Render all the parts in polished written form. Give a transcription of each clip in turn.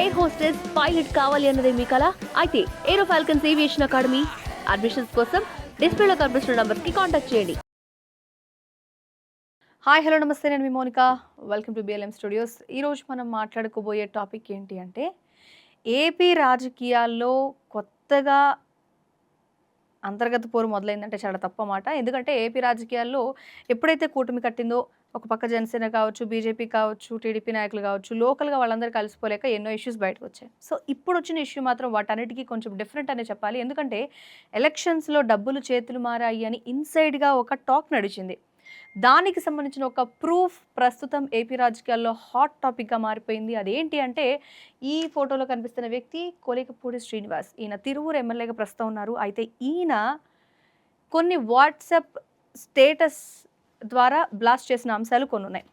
Air hostess pilot కావాలి అన్నదే మీ కల అయితే ఏరో ఫాల్కన్స్ ఏవియేషన్ అకాడమీ అడ్మిషన్స్ కోసం డిస్ప్లేలో కనిపిస్తున్న నంబర్స్ కి కాంటాక్ట్ చేయండి. హాయ్ హలో నమస్తే, నేను మీ Monika. Welcome to BLM studios. ఈరోజు మనం మాట్లాడుకోబోయే టాపిక్ ఏంటి అంటే ఏపీ రాజకీయాల్లో కొత్తగా అంతర్గత పోరు మొదలైందంటే చాలా తప్పమాట. ఎందుకంటే ఏపీ రాజకీయాల్లో ఎప్పుడైతే కూటమి కట్టిందో ఒక పక్క జనసేన కావచ్చు, బీజేపీ కావచ్చు, టీడీపీ నాయకులు కావచ్చు, లోకల్‌గా వాళ్ళందరూ కలిసిపోలేక ఎన్నో ఇష్యూస్ బయటకొచ్చాయి. సో ఇప్పుడొచ్చిన ఇష్యూ మాత్రం వాటన్నిటికి కొంచెం డిఫరెంట్ అనే చెప్పాలి. ఎందుకంటే ఎలక్షన్స్‌లో డబ్బులు చేతులు మారాయి అని ఇన్‌సైడ్‌గా ఒక టాక్ నడిచింది. దానికి సంబంధించిన ఒక ప్రూఫ్ ప్రస్తుతం ఏపీ రాజకీయాల్లో హాట్ టాపిక్‌గా మారిపోయింది. అదేంటి అంటే ఈ ఫోటోలో కనిపిస్తున్న వ్యక్తి కొలికపూడి శ్రీనివాస్. ఈయన తిరువూరు ఎమ్మెల్యేగా ప్రస్తుతం ఉన్నారు. అయితే ఈయన కొన్ని వాట్సాప్ స్టేటస్ ద్వారా బ్లాస్ట్ చేసిన అంశాలు కొన్నున్నాయి.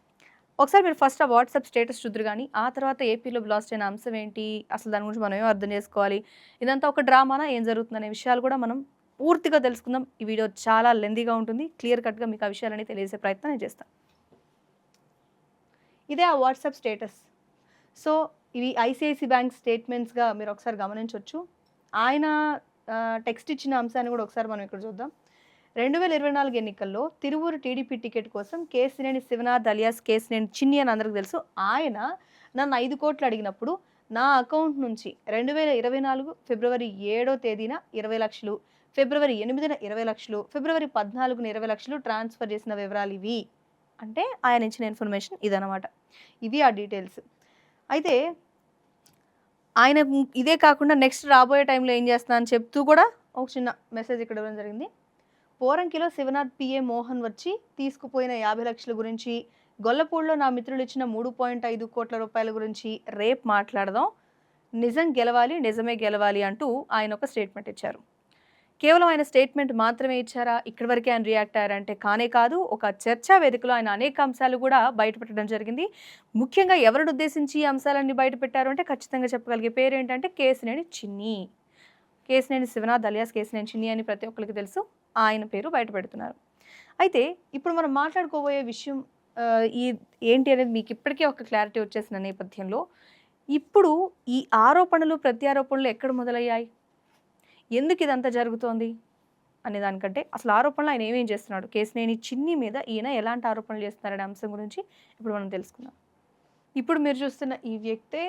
ఒకసారి మీరు ఫస్ట్ ఆ వాట్సాప్ స్టేటస్ చూద్దురు గానీ, ఆ తర్వాత ఏపీలో బ్లాస్ట్ అయిన అంశం ఏంటి? అసలు దాని గురించి మనం ఏం అర్థం చేసుకోవాలి? ఇదంతా ఒక డ్రామానా? ఏం జరుగుతుందనే విషయాలు కూడా మనం పూర్తిగా తెలుసుకుందాం. ఈ వీడియో చాలా లెంథీగా ఉంటుంది. క్లియర్ కట్‌గా మీకు ఆ విషయాలన్నీ తెలియజేసే ప్రయత్నం నేను చేస్తాను. ఇదే ఆ వాట్సాప్ స్టేటస్. సో, ఇవి ఐసీఐసీ బ్యాంక్ స్టేట్మెంట్స్‌గా మీరు ఒకసారి గమనించొచ్చు. ఆయన టెక్స్ట్ ఇచ్చిన అంశాన్ని కూడా ఒకసారి మనం ఇక్కడ చూద్దాం. 2024 ఎన్నికల్లో తిరువూరు టీడీపీ టికెట్ కోసం కేశినేని శివనాథ్ అలియాస్ కేశినేని చిన్ని అని అందరికి తెలుసు. ఆయన నన్ను 5,00,00,000 అడిగినప్పుడు నా అకౌంట్ నుంచి 2024 ఫిబ్రవరి 7వ తేదీన 20,00,000, ఫిబ్రవరి 8న 20,00,000, ఫిబ్రవరి 14న 20,00,000 ట్రాన్స్‌ఫర్ చేసిన వివరాలు ఇవి. అంటే ఆయన ఇచ్చిన ఇన్ఫర్మేషన్ ఇదనమాట. ఇవి ఆ డీటెయిల్స్. అయితే ఆయన ఇదే కాకుండా నెక్స్ట్ రాబోయే టైంలో ఏం చేస్తున్నా అని చెప్తూ కూడా ఒక చిన్న మెసేజ్ ఇక్కడ ఇవ్వడం జరిగింది. పోరంకిలో శివనాథ్ పిఏ మోహన్ వచ్చి తీసుకుపోయిన 50,00,000 గురించి, గొల్లపూడిలో నా మిత్రులు ఇచ్చిన 3.5 కోట్ల రూపాయల గురించి రేపు మాట్లాడదాం. నిజం గెలవాలి, నిజమే గెలవాలి అంటూ ఆయన ఒక స్టేట్మెంట్ ఇచ్చారు. కేవలం ఆయన స్టేట్మెంట్ మాత్రమే ఇచ్చారా? ఇక్కడి వరకే ఆయన రియాక్ట్ అయ్యారంటే కానే కాదు. ఒక చర్చా వేదికలో ఆయన అనేక అంశాలు కూడా బయటపెట్టడం జరిగింది. ముఖ్యంగా ఎవరిని ఉద్దేశించి ఈ అంశాలన్నీ బయటపెట్టారు అంటే ఖచ్చితంగా చెప్పగలిగే పేరు ఏంటంటే కేశినేని చిన్ని. కేశినేని శివనాథ్ అలియాస్ కేశినేని చిన్ని అని ప్రతి ఒక్కరికి తెలుసు. ఆయన పేరు బయటపెడుతున్నారు. అయితే ఇప్పుడు మనం మాట్లాడుకోబోయే విషయం ఈ ఏంటి అనేది మీకు ఇప్పటికే ఒక క్లారిటీ వచ్చేసిన నేపథ్యంలో ఇప్పుడు ఈ ఆరోపణలు, ప్రత్యారోపణలు ఎక్కడ మొదలయ్యాయి? ఎందుకు ఇదంతా జరుగుతోంది? అనే దానికంటే అసలు ఆరోపణలు ఆయన ఏమేం చేస్తున్నాడు? కేశినేని చిన్ని మీద ఈయన ఎలాంటి ఆరోపణలు చేస్తున్నారనే అంశం గురించి ఇప్పుడు మనం తెలుసుకుందాం. ఇప్పుడు మీరు చూస్తున్న ఈ వ్యక్తే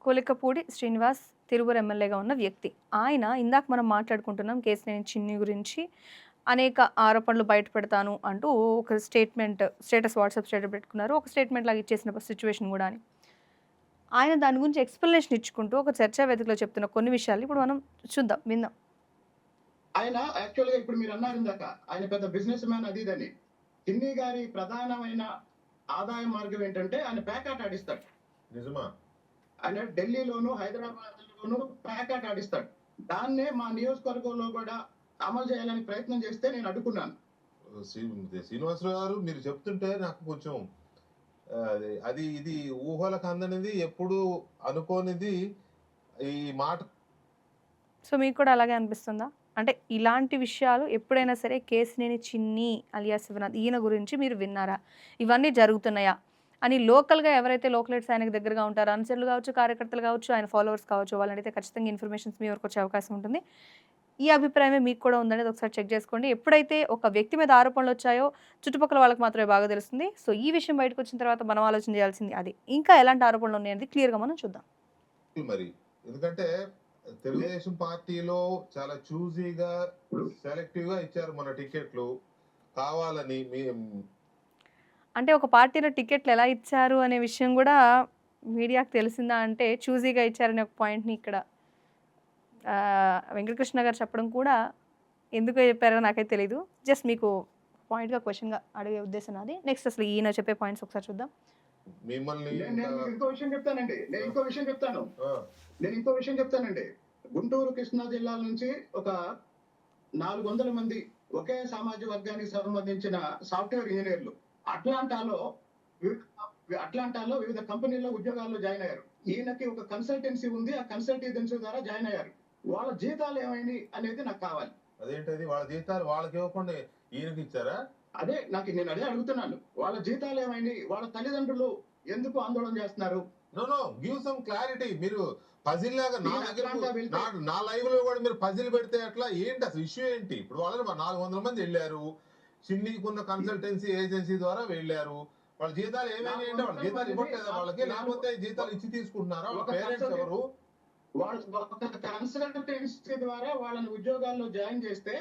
కొలికపూడి శ్రీనివాస్, తిరువూరు ఎమ్మెల్యేగా ఉన్న వ్యక్తి. ఆయన ఇందాక మనం మాట్లాడుకుంటున్నాం కేశినేని చిన్ని గురించి అనేక ఆరోపణలు బయటపెడతాను అంటూ ఒక స్టేటస్ వాట్సాప్ స్టేటస్ పెట్టుకున్నారు. ఒక స్టేట్మెంట్ లాగా ఇచ్చేసిన సిచ్యువేషన్ కూడా అని. ఆయన దాని గురించి ఎక్స్‌ప్లనేషన్ ఇచ్చుకుంటూ ఒక చర్చా వేదికలో చెప్తున్న కొన్ని విషయాలు ఇప్పుడు మనం చూద్దాం, విందాం. ఆయన యాక్చువల్‌గా ఇప్పుడు మీరన్నారు ఇందాక, ఆయన పెద్ద బిజినెస్ మ్యాన్ అది ఇదని. చిన్ని గారి ప్రధానమైన ఆదాయ మార్గం ఏంటంటే ఆయన పేకాట ఆడిస్తాడు. నిజమా? ఆయన ఢిల్లీలోను, హైదరాబాద్‌లోను పేకాట ఆడిస్తాడు. దాన్నే మా నియోజకవర్గంలో కూడా అమలు చేయాలని ప్రయత్నం చేస్తే నేను అడ్డుకున్నాను. శ్రీనివాసరావు గారు మీరు చెప్తుంటే నాకు కొంచెం ఇది ఊహలకు అందనిది, ఎప్పుడు అనుకోనిది ఈ మాట. సో మీకు కూడా అలాగే అనిపిస్తుందా? అంటే ఇలాంటి విషయాలు ఎప్పుడైనా సరే కేశినేని చిన్ని అలియాస్ శివనాథ్ ఈయన గురించి మీరు విన్నారా? ఇవన్నీ జరుగుతున్నాయా? అని లోకల్‌గా ఎవరైతే లోకలైట్స్ ఆయనకు దగ్గరగా ఉంటారో అనుచరులు కావచ్చు, కార్యకర్తలు కావచ్చు, ఆయన ఫాలోవర్స్ కావచ్చు, వాళ్ళనైతే ఖచ్చితంగా ఇన్ఫర్మేషన్స్ మీ వరకు వచ్చే అవకాశం ఉంటుంది. ఈ అభిప్రాయమే మీకు కూడా ఉందనేది ఒకసారి చెక్ చేసుకోండి. ఎప్పుడైతే ఒక వ్యక్తి మీద ఆరోపణలు వచ్చాయో చుట్టుపక్కల వాళ్ళకి మాత్రమే బాగా తెలుస్తుంది. సో ఈ విషయం బయటకు వచ్చిన తర్వాత మనం ఆలోచన చేయాల్సింది అది. ఇంకా ఎలాంటి ఆరోపణలు ఉన్నాయనేది క్లియర్‌గా మనం చూద్దాం. మరి ఎందుకంటే తెలుగుదేశం పార్టీలో చాలా చూజీగా, సెలెక్టివ్‌గా ఇచ్చారు మన టికెట్లు కావాలని. అంటే ఒక పార్టీలో టికెట్లు ఎలా ఇచ్చారు అనే విషయం కూడా మీడియాకు తెలిసిందా అంటే చూజీగా ఇచ్చారనే ఒక పాయింట్‌ని ఇక్కడ వెంకటకృష్ణ గారు చెప్పడం కూడా ఎందుకో చెప్పారో నాకైతే తెలీదు. జస్ట్ మీకు పాయింట్‌గా క్వెషన్‌గా అడిగే ఉద్దేశం నాది. నెక్స్ట్ అసలు ఈయన చెప్పే పాయింట్స్ ఒకసారి చూద్దాం. మిమ్మల్ని నేను ఇంకో విషయం చెప్తానండి. నేను ఇంకో విషయం చెప్తానండి. గుంటూరు, కృష్ణా జిల్లాల నుంచి ఒక 400 మంది ఒకే సామాజిక వర్గానికి సంబంధించిన సాఫ్ట్‌వేర్ ఇంజినీర్లు అట్లాంటాలో వివిధ కంపెనీల్లో ఉద్యోగాల్లో జాయిన్ అయ్యారు. ఈయనకి ఒక కన్సల్టెన్సీ ఉంది. ఆ కన్సల్టెన్సీ ద్వారా జాయిన్ అయ్యారు. వాళ్ళ జీతాలు ఏమైనాయి అనేది నాకు కావాలి. అదేంటది? వాళ్ళ జీతాలు వాళ్ళకి ఇవ్వకుండా ఈయనకి ఇచ్చారా? నేను అదే అడుగుతున్నాను. వాళ్ళ జీతాలు ఏమైనాయి? వాళ్ళ తల్లిదండ్రులు ఎందుకు ఆందోళన చేస్తున్నారు? No give some clarity. మీరు పజిల్ లాగా నా నేను దగ్గర అట్లాంటా వెళ్తే నా లైవ్ లో కూడా మీరు పజిల్ పెడితే అట్లా ఏంటి అసలు ఇష్యూ ఏంటి? ఇప్పుడు వాళ్ళు 400 మంది వెళ్ళారు, చిన్నీకున్న కన్సల్టెన్సీ ఏజెన్సీ ద్వారా వెళ్ళారు. వాళ్ళ జీతాలు ఏమైనా అంటే వాళ్ళ 400 జీతాలు మంది ఇవ్వట్లేదా వాళ్ళకి, లేకపోతే జీతాలు ఇచ్చి తీసుకుంటున్నారా? వాళ్ళ ఒక పేరెంట్స్ కన్సల్టెంట్ ఎవరు? వాళ్ళ ఒక కన్సల్టెన్సీ ద్వారా వాళ్ళని ఉద్యోగాల్లో జాయిన్ చేస్తే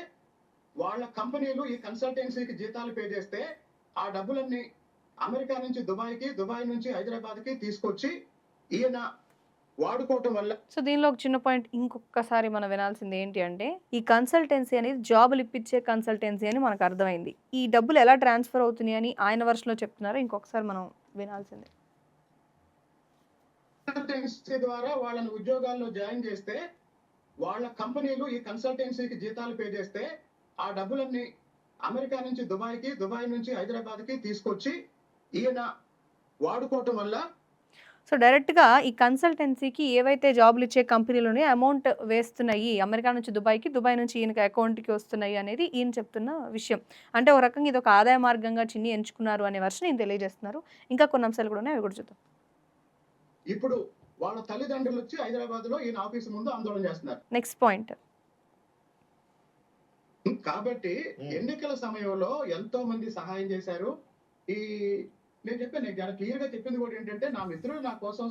వాళ్ళ కంపెనీలు ఈ కన్సల్టెన్సీకి జీతాలు పే చేస్తే ఆ డబ్బులన్నీ అమెరికా నుంచి దుబాయ్కి, దుబాయ్ నుంచి హైదరాబాద్కి తీసుకొచ్చి ఈయన వాడుకోవటం వల్ల. సో దీనిలో ఒక చిన్న పాయింట్ ఇంకొకసారి మనం వినాల్సింది ఏంటి అంటే, ఈ కన్సల్టెన్సీ అనేది జాబులు ఇప్పించే కన్సల్టెన్సీ అని మనకు అర్థమైంది. ఈ డబ్బులు ఎలా ట్రాన్స్ఫర్ అవుతున్నాయి అని ఆయన వర్షన్లో చెప్తున్నారో ఇంకొకసారి మనం వినాల్సిందే. కన్సల్టెన్సీ ద్వారా వాళ్ళని ఉద్యోగాల్లో జాయిన్ చేస్తే వాళ్ళ కంపెనీలు ఈ కన్సల్టెన్సీకి జీతాలు పే చేస్తే ఆ డబ్బులన్నీ అమెరికా నుంచి దుబాయ్కి, దుబాయ్ నుంచి హైదరాబాద్కి తీసుకొచ్చి ఈయన వాడుకోవటం వల్ల. సో డైరెక్ట్గా ఈ కన్సల్టెన్సీకి ఏవైతే జాబులు ఇచ్చే కంపెనీలోనే అమౌంట్ వేస్తున్నాయి, అమెరికా నుంచి దుబాయ్కి, దుబాయ్ నుంచి ఈయనకి అకౌంట్కి వస్తున్నాయి అనేది ఈయన చెప్తున్న విషయం. అంటే ఒక రకంగా ఇది ఒక ఆదాయ మార్గంగా చిన్ని ఎంచుకున్నారు అనే వర్షన్ ఈయన తెలియజేస్తున్నారు. ఇంకా కొన్ని అంశాలు కూడా ఉన్నాయి, అవి కూడా చూద్దాం. ఇప్పుడు వాళ్ళ తల్లిదండ్రులు వచ్చి హైదరాబాద్ లో ఈయన ఆఫీస్ ముందు ఆందోళన చేస్తున్నారు. Next point. కాబట్టి ఎన్నికల సమయంలో ఎంతో మంది సహాయం చేశారు. ఈ నేను చెప్పాను, నేను చాలా క్లియర్ గా చెప్పింది కూడా ఏంటంటే, నా మిత్రులు నా కోసం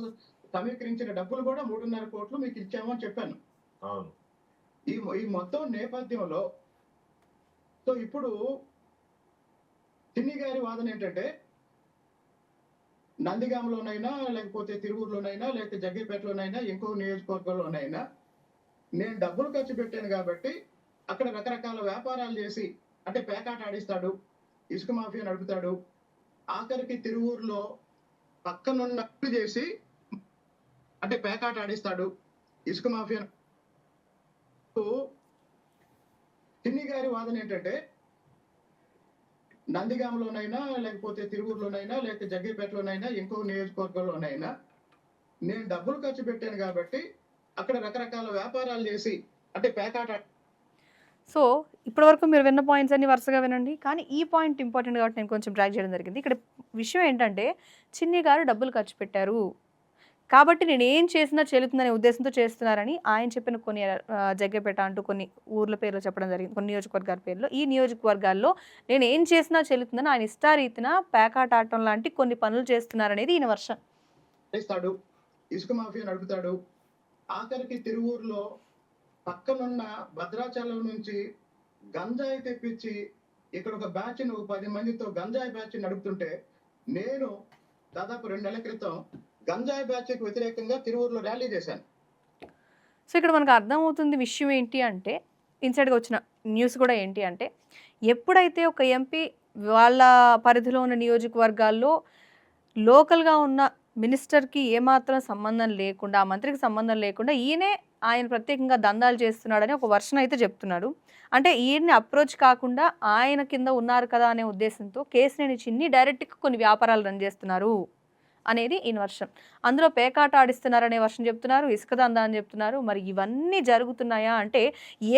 సమీకరించిన డబ్బులు కూడా 3.5 కోట్లు మీకు ఇచ్చాము అని చెప్పాను. అవును. ఈ మొత్తం నేపథ్యంలో సో ఇప్పుడు చిన్ని గారి వాదన ఏంటంటే, నందిగామలోనైనా లేకపోతే తిరువూరులోనైనా లేకపోతే జగ్గైపేటలోనైనా ఇంకో నియోజకవర్గంలోనైనా నేను డబ్బులు ఖర్చు పెట్టాను కాబట్టి అక్కడ రకరకాల వ్యాపారాలు చేసి, అంటే పేకాట ఆడిస్తాడు, ఇసుక మాఫియా నడుపుతాడు, ఆఖరికి తిరువూరులో పక్కనున్న అప్పు చేసి అంటే పేకాట ఆడిస్తాడు, ఇసుక మాఫియా. చిన్ని గారి వాదన ఏంటంటే, నందిగామలోనైనా లేకపోతే తిరువూరులోనైనా లేకపోతే జగ్గైపేటలోనైనా ఇంకో నియోజకవర్గంలోనైనా నేను డబ్బులు ఖర్చు పెట్టాను కాబట్టి అక్కడ రకరకాల వ్యాపారాలు చేసి, అంటే పేకాట. సో ఇప్పటివరకు మీరు విన్న పాయింట్స్ అన్ని వరుసగా వినండి, కానీ ఈ పాయింట్ ఇంపార్టెంట్ కాబట్టి నేను కొంచెం డ్రాగ్ చేయడం జరిగింది. ఇక్కడ విషయం ఏంటంటే, చిన్ని గారు డబ్బులు ఖర్చు పెట్టారు కాబట్టి నేను ఏం చేసినా చెల్లుతుందనే ఉద్దేశంతో చేస్తున్నారని ఆయన చెప్పిన కొన్ని జగ్గపేట అంటూ కొన్ని ఊర్ల పేర్లు చెప్పడం జరిగింది, కొన్ని నియోజకవర్గాల పేర్లు. ఈ నియోజకవర్గాల్లో నేను ఏం చేసినా చెల్లుతుందని ఆయన ఇష్టారీతిన పేకాట ఆడటం లాంటి కొన్ని పనులు చేస్తున్నారనేది ఈయన వర్షం. చేస్తాడు, ఇసుక మాఫియా నడుపుతాడు, ఆఖరికి తిరువూరులో పక్కనున్న భద్రాచలం నుంచి గంజాయి తెప్పించి ఇక్కడ ఒక బ్యాచ్ 10 మందితో గంజాయి బ్యాచ్ నడుపుతుంటే నేను దాదాపు 2 నెలల క్రితం గంజాయి బ్యాచ్ కి వ్యతిరేకంగా తిరువూరులో ర్యాలీ చేశాను. సో ఇక్కడ మనకు అర్థమవుతుంది విషయం ఏంటి అంటే, ఇన్సైడ్గా వచ్చిన న్యూస్ కూడా ఏంటి అంటే, ఎప్పుడైతే ఒక ఎంపీ వాళ్ళ పరిధిలో ఉన్న నియోజకవర్గాల్లో లోకల్గా ఉన్న మినిస్టర్కి ఏమాత్రం సంబంధం లేకుండా, ఆ మంత్రికి సంబంధం లేకుండా ఈయనే ఆయన ప్రత్యేకంగా దందాలు చేస్తున్నాడని ఒక వర్షన్ అయితే చెప్తున్నాడు. అంటే ఈయన్ని అప్రోచ్ కాకుండా ఆయన కింద ఉన్నారు కదా అనే ఉద్దేశంతో కేసినేని చిన్ని డైరెక్ట్గా కొన్ని వ్యాపారాలు రన్ చేస్తున్నారు అనేది ఈయన వర్షం. అందులో పేకాట ఆడిస్తున్నారనే వర్షం చెప్తున్నారు, ఇసుక దందా అని చెప్తున్నారు. మరి ఇవన్నీ జరుగుతున్నాయా అంటే,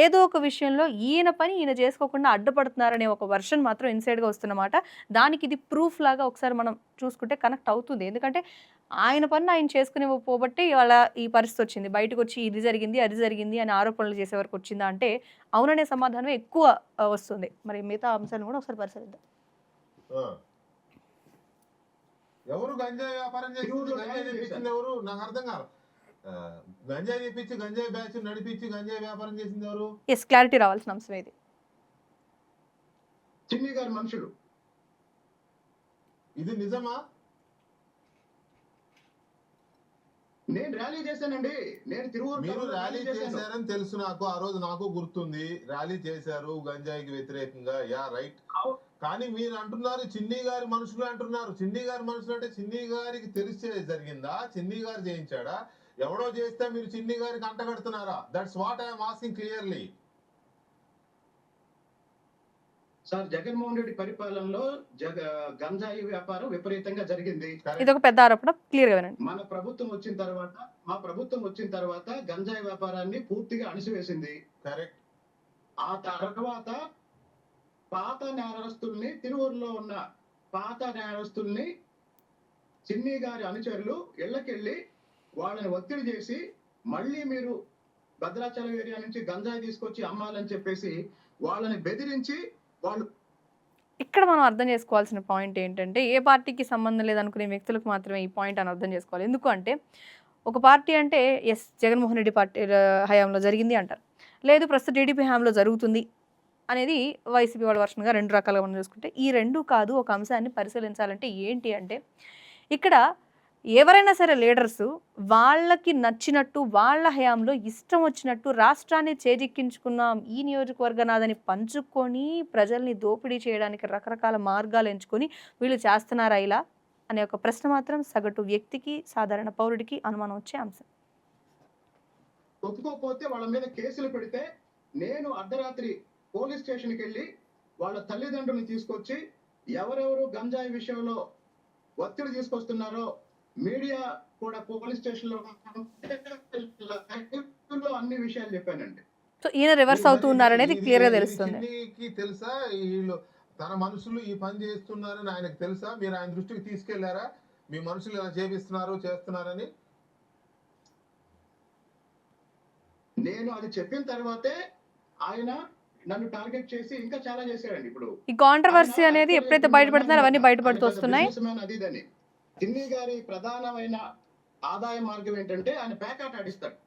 ఏదో ఒక విషయంలో ఈయన పని ఈయన చేసుకోకుండా అడ్డుపడుతున్నారనే ఒక వర్షన్ మాత్రం ఇన్సైడ్గా వస్తున్నమాట. దానికి ఇది ప్రూఫ్ లాగా ఒకసారి మనం చూసుకుంటే కనెక్ట్ అవుతుంది. ఎందుకంటే ఆయన పని ఆయన చేసుకునివ్వకపోబట్టి ఇవాళ ఈ పరిస్థితి వచ్చింది. బయటకు వచ్చి ఇది జరిగింది, అది జరిగింది అని ఆరోపణలు చేసే వరకు వచ్చిందా అంటే, అవుననే సమాధానం ఎక్కువ వస్తుంది. మరి మిగతా అంశాలను కూడా ఒకసారి పరిశీలిద్దాం. ఎవరు గంజాయి వ్యాపారం చేసింది, గంజాయి తెప్పించింది ఎవరు? నాకు అర్థం కాదు. గంజాయి తెప్పించి గంజాయి బ్యాచ్ నడిపించి గంజాయి వ్యాపారం చేసింది ఎవరు? ఎస్, క్లారిటీ రావాల్సిన అంశం ఇది. చిన్ని గారి మనుషులు. ఇది నిజమా? నేను ర్యాలీ చేశానండి. నేను తిరువూరు మీరు ర్యాలీ చేశారని తెలుసు నాకు, ఆ రోజు నాకు గుర్తుంది. ర్యాలీ చేశారు గంజాయికి వ్యతిరేకంగా, యా రైట్. కానీ మీరు అంటున్నారు చిన్ని గారి మనుషులు అంటున్నారు. చిన్ని గారి మనుషులు అంటే చిన్ని గారికి తెలిసే జరిగిందా? చిన్ని గారు చేయించాడా? ఎవడో చేస్తే మీరు చిన్ని గారికి అంటగడుతున్నారా? That's what I'm asking clearly. Sir, Jaganmohan Reddy పరిపాలనలో గంజాయి వ్యాపారం విపరీతంగా జరిగింది. ఇది ఒక పెద్ద ఆరోపణ, క్లియర్ గా వినండి. మా ప్రభుత్వం వచ్చిన తర్వాత గంజాయి వ్యాపారాన్ని పూర్తిగా అణిసివేసింది. కరెక్ట్. ఆ తర్వాత పాత నేరస్తుల్ని, తిరువూరులో ఉన్న పాత నేరస్తుల్ని చిన్ని గారి అనుచరులు ఇళ్లకెళ్ళి వాళ్ళని ఒత్తిడి చేసి మళ్ళీ మీరు భద్రాచలం ఏరియా నుంచి గంజాయి తీసుకొచ్చి అమ్మాలని చెప్పేసి వాళ్ళని బెదిరించి వాళ్ళు ఇక్కడ మనం అర్థం చేసుకోవాల్సిన పాయింట్ ఏంటంటే ఏ పార్టీకి సంబంధం లేదనుకునే వ్యక్తులకు మాత్రమే ఈ పాయింట్ అని అర్థం చేసుకోవాలి. ఎందుకు అంటే ఒక పార్టీ అంటే ఎస్ జగన్మోహన్ రెడ్డి పార్టీ హయాంలో జరిగింది అంటారు, లేదు ప్రస్తుతం టీడీపీ హయాంలో జరుగుతుంది అనేది వైసీపీ వాళ్ళ వర్షన్గా రెండు రకాలుగా మనం చూసుకుంటే, ఈ రెండు కాదు ఒక అంశాన్ని పరిశీలించాలంటే ఏంటి అంటే ఇక్కడ ఎవరైనా సరే లీడర్స్ వాళ్ళకి నచ్చినట్టు వాళ్ళ హయాంలో ఇష్టం వచ్చినట్టు రాష్ట్రాన్ని చేజిక్కించుకున్నాం ఈ నియోజకవర్గనాదని పంచుకొని ప్రజల్ని దోపిడీ చేయడానికి రకరకాల మార్గాలు ఎంచుకొని వీళ్ళు చేస్తున్నారా ఇలా అనే ఒక ప్రశ్న మాత్రం సగటు వ్యక్తికి సాధారణ పౌరుడికి అనుమానం వచ్చే అంశం. ఒప్పుకోకపోతే వాళ్ళ మీద కేసులు పెడితే నేను అర్ధరాత్రి పోలీస్ స్టేషన్కి వెళ్ళి వాళ్ళ తల్లిదండ్రులను తీసుకొచ్చి ఎవరెవరు గంజాయి విషయంలో ఒత్తిడి తీసుకొస్తున్నారో మీడియా కూడా పోలీస్ స్టేషన్ లో అన్ని విషయాలు చెప్పానండి. సో ఈయన రివర్స్ అవుతూ ఉన్నారనేది క్లియర్ గా తెలుస్తుంది. తెలుసా వీళ్ళు తన మనుషులు ఈ పని చేస్తున్నారని ఆయనకు తెలుసా? మీరు ఆయన దృష్టికి తీసుకెళ్లారా మీ మనుషులు ఇలా చేస్తున్నారని? నేను అది చెప్పిన తర్వాతే ఆయన నన్ను టార్గెట్ చేసి ఇంకా చాలా చేశాడండి. ఇప్పుడు ఈ కాంట్రవర్సీ అనేది ఎప్పుడైతే బయటపడుతున్నారో అవన్నీ బయటపడుతూ వస్తున్నాయి. అదిదని చిన్ని గారి ప్రధానమైన ఆదాయ మార్గం ఏంటంటే ఆయన ప్యాకాట్ ఆడిస్తాడు.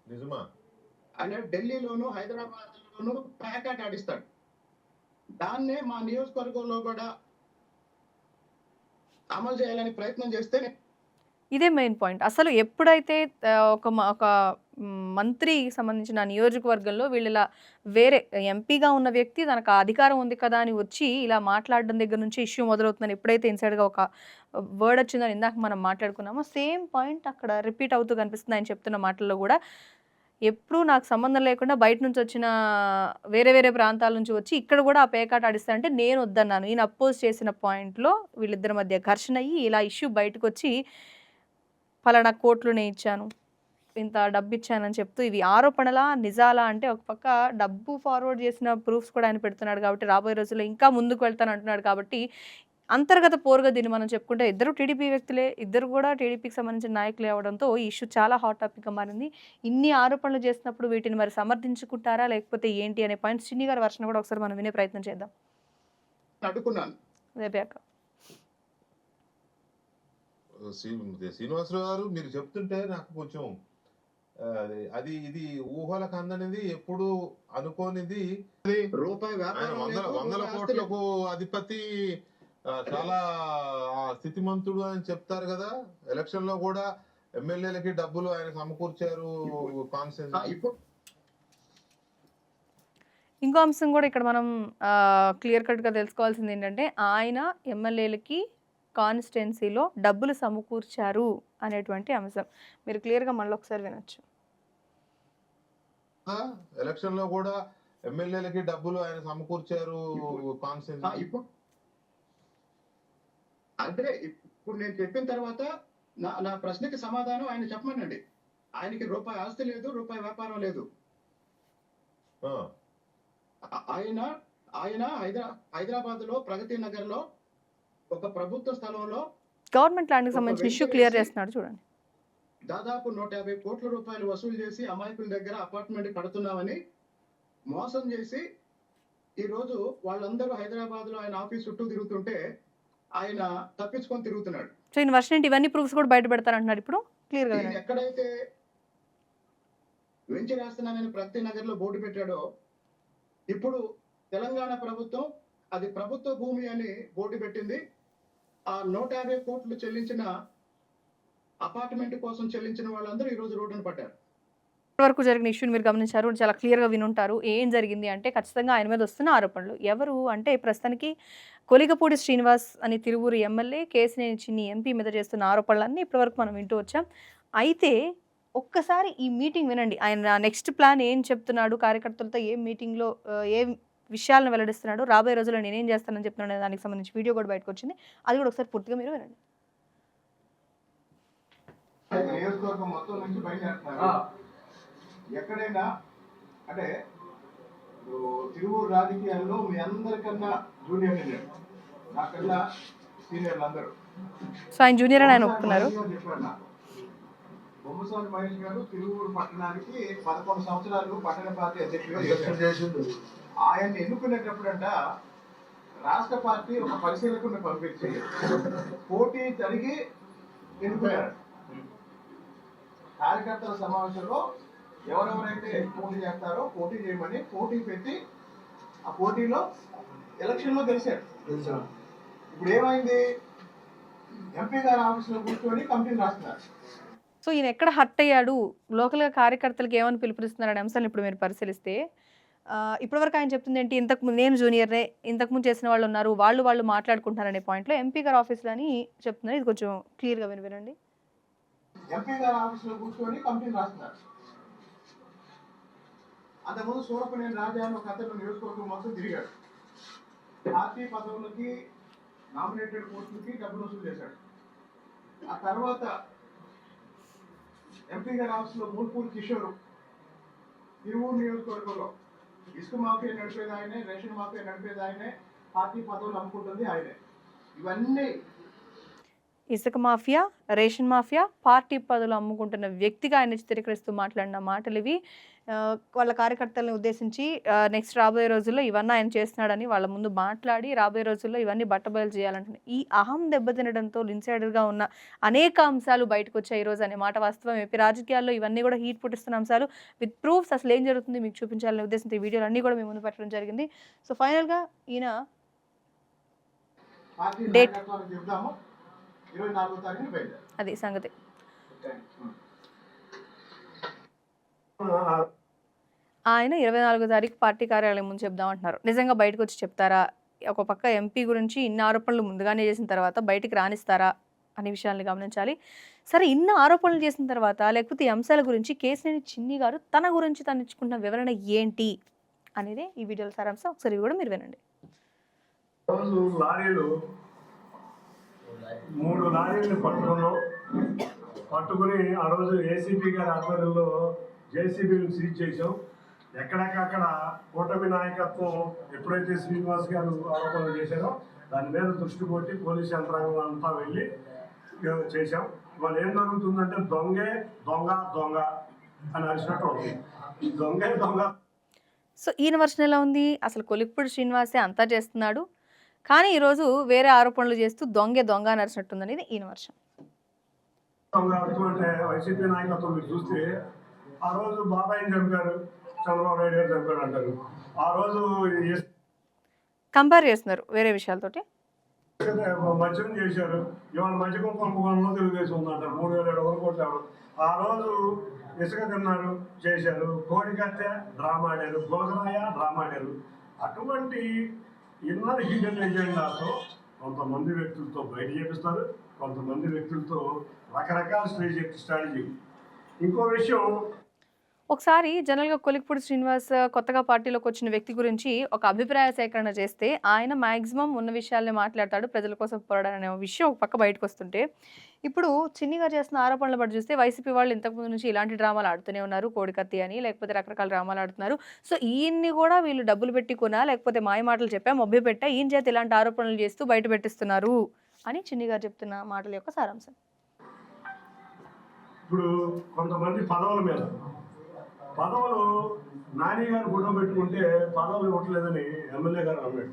నిజమా? ఆయన ఢిల్లీలోను హైదరాబాద్ లోను ప్యాకాట్ ఆడిస్తాడు. దాన్నే మా నియోజకవర్గంలో కూడా అమలు చేయాలని ప్రయత్నం చేస్తే ఇదే మెయిన్ పాయింట్. అసలు ఎప్పుడైతే ఒక మంత్రి సంబంధించిన నియోజకవర్గంలో వీళ్ళు ఇలా వేరే ఎంపీగా ఉన్న వ్యక్తి తనకు అధికారం ఉంది కదా అని వచ్చి ఇలా మాట్లాడడం దగ్గర నుంచి ఇష్యూ మొదలవుతుందని ఎప్పుడైతే ఇన్సైడ్గా ఒక వర్డ్ వచ్చిందని ఇందాక మనం మాట్లాడుకున్నామో సేమ్ పాయింట్ అక్కడ రిపీట్ అవుతూ కనిపిస్తుంది ఆయన చెప్తున్న మాటల్లో కూడా. ఎప్పుడు నాకు సంబంధం లేకుండా బయట నుంచి వచ్చిన వేరే వేరే ప్రాంతాల నుంచి వచ్చి ఇక్కడ కూడా ఆ పేకాట ఆడిస్తా అంటే నేను వద్దన్నాను. ఈయన అపోజ్ చేసిన పాయింట్లో వీళ్ళిద్దరి మధ్య ఘర్షణ అయ్యి ఇలా ఇష్యూ బయటకు వచ్చి ఫలానా కోట్లు నేను ఇచ్చాను, ఇంత డబ్బు ఇచ్చానని చెప్తూ ఇవి ఆరోపణలా నిజాలా అంటే ఒక పక్క డబ్బు ఫార్వర్డ్ చేసిన ప్రూఫ్స్ కూడా ఆయన పెడుతున్నాడు కాబట్టి రాబోయే రోజుల్లో ఇంకా ముందుకు వెళ్తాను అంటున్నాడు కాబట్టి అంతర్గత పోరుగా దీన్ని మనం చెప్పుకుంటే ఇద్దరు టీడీపీ వ్యక్తులే, ఇద్దరు కూడా టీడీపీకి సంబంధించిన నాయకులే అవడంతో ఈ ఇష్యూ చాలా హాట్ టాపిక్గా మారింది. ఇన్ని ఆరోపణలు చేసినప్పుడు వీటిని మరి సమర్థించుకుంటారా లేకపోతే ఏంటి అనే పాయింట్స్ చిన్ని గారి వర్షం కూడా ఒకసారి మనం వినే ప్రయత్నం చేద్దాం. అడుగున్నాను రేపాక శ్రీనివాసరావు గారు మీరు చెప్తుంటే నాకు కొంచెం అది ఇది ఊహలకు అందనిది ఎప్పుడు అనుకోనిది. రూపాయి వందల కోట్లకు అధిపతి చాలా స్థితిమంతుడు అని చెప్తారు కదా. ఎలక్షన్ లో కూడా ఎమ్మెల్యేలకి డబ్బులు ఆయన సమకూర్చారు కాన్స్టిట్యూన్సీ. ఇంకో అంశం కూడా ఇక్కడ మనం క్లియర్ కట్గా తెలుసుకోవాల్సింది ఏంటంటే ఆయన ఎమ్మెల్యేలకి కాన్స్టిట్యున్సీలో డబ్బులు సమకూర్చారు అనేటువంటి అంశం మీరు క్లియర్గా మళ్ళీ ఒకసారి వినొచ్చు. ఎలక్షన్ లో కూడా ఎమ్మెల్యేలకి డబ్బులు ఆయన సమకూర్చారు కాన్స్టిట్యున్సీ. అంటే ఇప్పుడు నేను చెప్పిన తర్వాత నా ప్రశ్నకి సమాధానం ఆయన చెప్పమనండి. ఆయనకి రూపాయి ఆస్తి లేదు, రూపాయి వ్యాపారం లేదు. ఆయన హైదరాబాద్ లో ప్రగతి నగర్ లో ఒక ప్రభుత్వ స్థలంలో గవర్నమెంట్ ల్యాండ్కి సంబంధించిన ఇష్యూ క్లియర్ చేస్తున్నాడు చూడండి. దాదాపు 150 కోట్ల రూపాయలు వసూలు చేసి అమాయకుల దగ్గర అపార్ట్మెంట్ కడుతున్నామని మోసం చేసి ఈ రోజు వాళ్ళందరూ హైదరాబాద్ లో ఆయన ఆఫీస్ చుట్టూ తిరుగుతుంటే ఆయన తప్పించుకొని తిరుగుతున్నాడు. సో ఈయన వర్షన్ ఇవన్నీ ప్రూఫ్స్ కూడా బయట పెడతారంటున్నారు ఇప్పుడు క్లియర్ గా. ఎక్కడైతే వెంచి రాస్తున్నానని ప్రగతి నగర్ లో బోర్డు పెట్టాడో ఇప్పుడు తెలంగాణ ప్రభుత్వం అది ప్రభుత్వ భూమి అని బోర్డు పెట్టింది. ఆ 150 కోట్లు చెల్లించిన అపార్ట్మెంట్ కోసం చెల్లించిన వాళ్ళందరూ ఈ రోజు రోడ్డున పడ్డారు. వరకు జరిగిన ఇష్యూని మీరు గమనించారు, చాలా క్లియర్గా వినుంటారు. ఏం జరిగింది అంటే ఖచ్చితంగా ఆయన మీద వస్తున్న ఆరోపణలు ఎవరు అంటే ప్రస్తుతానికి కొలిగపూడి శ్రీనివాస్ అని తిరువూరు ఎమ్మెల్యే, కేసినేని చిన్ని ఎంపీ మీద చేస్తున్న ఆరోపణలన్నీ ఇప్పటివరకు మనం వింటూ వచ్చాం. అయితే ఒక్కసారి ఈ మీటింగ్ వినండి. ఆయన నెక్స్ట్ ప్లాన్ ఏం చెప్తున్నాడు, కార్యకర్తలతో ఏ మీటింగ్లో ఏ విషయాలను వెల్లడిస్తున్నాడు, రాబోయే రోజుల్లో నేనేం చేస్తానని చెప్తున్నాడు అనే దానికి సంబంధించి వీడియో కూడా బయటకు వచ్చింది. అది కూడా ఒకసారి పూర్తిగా మీరు వినండి. నియోజకవర్గం మొత్తం నుంచి బయలుదేరుతున్నారు. ఎక్కడైనా అంటే తిరువూరు రాజకీయాల్లో మీ అందరికన్నా జూనియర్ నాకన్నా సీనియర్లు అందరూ. సో ఆయన జూనియర్ అని ఆయన ఒప్పుకున్నారు. బొమ్మసాని మహేష్ గారు తిరువూరు పట్టణానికి 11 సంవత్సరాలు పట్టణ పార్టీ అధ్యక్షుడిగా చేశారు. ఆయన్ని ఎన్నుకునేటప్పుడంట రాష్ట్ర పార్టీ ఒక పరిశీలకుని పంపించి పోటీ జరిగి ఎన్నుకున్నారు. కార్యకర్తల సమావేశంలో ఎవరెవరైతే పోటీ చేస్తారో పోటీ చేయమని పోటీ పెట్టి ఆ పోటీలో ఎలక్షన్లో గెలిచాడు. ఇప్పుడు ఏమైంది, ఎంపీ గారి ఆఫీసులో కూర్చొని కమిటీని రాస్తున్నారు. సో ఈయన ఎక్కడ హర్ట్ అయ్యాడు, లోకల్గా కార్యకర్తలకు ఏమని పిలుపునిస్తున్నారు అనే అంశాలను ఇప్పుడు మీరు పరిశీలిస్తే ఇప్పటివరకు ఆయన చెప్తుంది ఏంటి, ఇంతకుముందు నేను జూనియర్నే, ఇంతకుముందు చేసిన వాళ్ళు ఉన్నారు, వాళ్ళు మాట్లాడుకుంటారనే పాయింట్లో ఎంపీ గారి ఆఫీస్లో అని చెప్తున్నారు. ఇది కొంచెం క్లియర్గా వినండి. ఎంపీ గారి ఆఫీసులో కూర్చొని కమిటీని రాస్తున్నారు. అంతకుముందు సూరపనేని రాజా అని ఒక అతను నియోజకవర్గం మొత్తం తిరిగాడు. పార్టీ పదవులకి నామినేటెడ్ పోస్టులకి డబ్బులు వసూలు చేశాడు. ఆ తర్వాత ఎంపీ గారి ఆఫీసులో మూల్పూర్ కిషోర్ తిరువూరు నియోజకవర్గంలో ఇసుక మాఫియా నడిపేది ఆయనే, రేషన్ మాఫియా నడిపేది ఆయనే, పార్టీ పదవులు అమ్ముకుంటుంది ఆయనే. ఇవన్నీ ఇసుక మాఫియా, రేషన్ మాఫియా, పార్టీ పదవులు అమ్ముకుంటున్న వ్యక్తిగా ఆయన చిత్రీకరిస్తూ మాట్లాడిన మాటలు ఇవి. వాళ్ళ కార్యకర్తలను ఉద్దేశించి నెక్స్ట్ రాబోయే రోజుల్లో ఇవన్నీ ఆయన చేస్తున్నాడని వాళ్ళ ముందు మాట్లాడి రాబోయే రోజుల్లో ఇవన్నీ బట్టబయలు చేయాలంటున్నారు. ఈ అహం దెబ్బతినడంతో ఇన్సైడర్గా ఉన్న అనేక అంశాలు బయటకు వచ్చాయి ఈరోజు అనే మాట వాస్తవం. ఏపీ రాజకీయాల్లో ఇవన్నీ కూడా హీట్ పుట్టిస్తున్న అంశాలు విత్ ప్రూఫ్స్ అసలు ఏం జరుగుతుంది మీకు చూపించాలనే ఉద్దేశంతో ఈ వీడియోలు అన్నీ కూడా మేము ముందు పెట్టడం జరిగింది. సో ఫైనల్గా ఈయన డేట్ 24వ తారీఖున బయలుదేరారు. అది సంగతి. ఆయన 24వ తారీఖు పార్టీ కార్యాలయం ముందు చెప్దామంటున్నారు. నిజంగా బయటకు వచ్చి చెప్తారా? ఒక పక్క ఎంపీ గురించి ఇన్ని ఆరోపణలు ముందుగానే చేసిన తర్వాత బయటికి రానిస్తారా అనే విషయాన్ని గమనించాలి. సరే, ఇన్ని ఆరోపణలు చేసిన తర్వాత లేకపోతే ఈ అంశాల గురించి కేశినేని చిన్ని గారు తన గురించి తను ఇచ్చుకున్న వివరణ ఏంటి అనేది ఈ వీడియోలో సారాంశం. ఒకసారి ఇవి కూడా మీరు వినండి. మూడు లారీలను పట్టుకుని ఆ రోజు ఏసీపీ గారి ఆధ్వర్యంలో జేసీబీలు సీజ్ చేశాం. ఎక్కడికక్కడ కూటమి నాయకత్వం ఎప్పుడైతే శ్రీనివాస్ గారు ఆరోపణలు చేశారో దాని మీద దృష్టి కొట్టి పోలీసు యంత్రాంగం అంతా వెళ్ళి చేశాం. ఇవాళ ఏం జరుగుతుందంటే దొంగ అని అరిచినట్టు ఉంది. ఈ దొంగ. సో ఈయన వర్షన్ ఎలా ఉంది? అసలు కొలిక్పూడి శ్రీనివాసే అంతా చేస్తున్నాడు, కానీ ఈరోజు వేరే ఆరోపణలు చేస్తూ దొంగ నడిచినట్టుంది అనేది ఈయన వర్షం. అంటే వైసీపీ నాయకత్వం మీరు చూస్తే ఆ రోజు బాబాయిని చంపారు, చంద్రబాబు నాయుడు గారు చంపారు అంటారు. ఆ రోజు కంపేర్ చేస్తున్నారు వేరే విషయాలతోటి. మద్యం చేశారు, ఇవాళ మద్యం కుంభకోణంలో తెలుగుదేశం ఉందంటారు. 3,700 కోట్లు. ఆ రోజు ఇసుక తిన్నారు, చేశారు, కోడికత్తె డ్రామా ఆడారు, గోగరాయ డ్రామా ఆడారు. అటువంటి ఇన్నర్ హిడెన్ ఎజెండాతో కొంతమంది వ్యక్తులతో బయట చేపిస్తారు, కొంతమంది వ్యక్తులతో రకరకాల స్ట్రాటజీ. ఇంకో విషయం, ఒకసారి జనరల్గా కొలిక్పూడి శ్రీనివాస్ కొత్తగా పార్టీలోకి వచ్చిన వ్యక్తి గురించి ఒక అభిప్రాయ సేకరణ చేస్తే ఆయన మ్యాక్సిమం ఉన్న విషయాల్ని మాట్లాడతాడు, ప్రజల కోసం పోరాడనే విషయం ఒక పక్క బయటకు వస్తుంటే, ఇప్పుడు చిన్ని గారు చేస్తున్న ఆరోపణలు బట్టి చూస్తే వైసీపీ వాళ్ళు ఇంతకుముందు నుంచి ఇలాంటి డ్రామాలు ఆడుతూనే ఉన్నారు, కోడికత్తి అని లేకపోతే రకరకాల డ్రామాలు ఆడుతున్నారు. సో ఈయన్ని కూడా వీళ్ళు డబ్బులు పెట్టి కొనా లేకపోతే మాయ మాటలు చెప్పా మభ్య పెట్టా ఈయన చేత ఇలాంటి ఆరోపణలు చేస్తూ బయట పెట్టిస్తున్నారు అని చిన్ని గారు చెప్తున్న మాటల యొక్క సారాంశం. ఇప్పుడు కొంతమంది పదవులు నాని గారు ఫోటో పెట్టుకుంటే పదవులు ఇవ్వట్లేదని ఎమ్మెల్యే గారు అన్నాడు.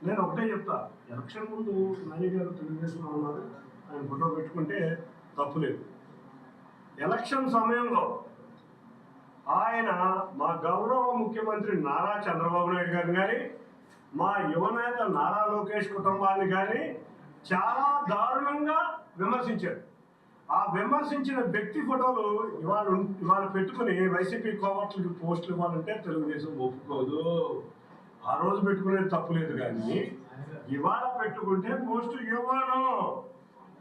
నేను ఒకటే చెప్తా, ఎలక్షన్ ముందు నాని గారు తెలుగుదేశంలో ఉన్నారు, ఆయన ఫోటో పెట్టుకుంటే తప్పులేదు. ఎలక్షన్ సమయంలో ఆయన మా గౌరవ ముఖ్యమంత్రి నారా చంద్రబాబు నాయుడు గారిని కానీ మా యువనేత నారా లోకేష్ కుటుంబాన్ని కానీ చాలా దారుణంగా విమర్శించారు. ఆ విమర్శించిన వ్యక్తి ఫోటోలు ఇవాళ పెట్టుకుని వైసీపీ కోవర్ట్లకి పోస్టులు ఇవ్వాలంటే తెలుగుదేశం ఒప్పుకోదు. ఆ రోజు పెట్టుకునేది తప్పులేదు, కానీ ఇవాళ పెట్టుకుంటే పోస్టులు ఇవ్వను.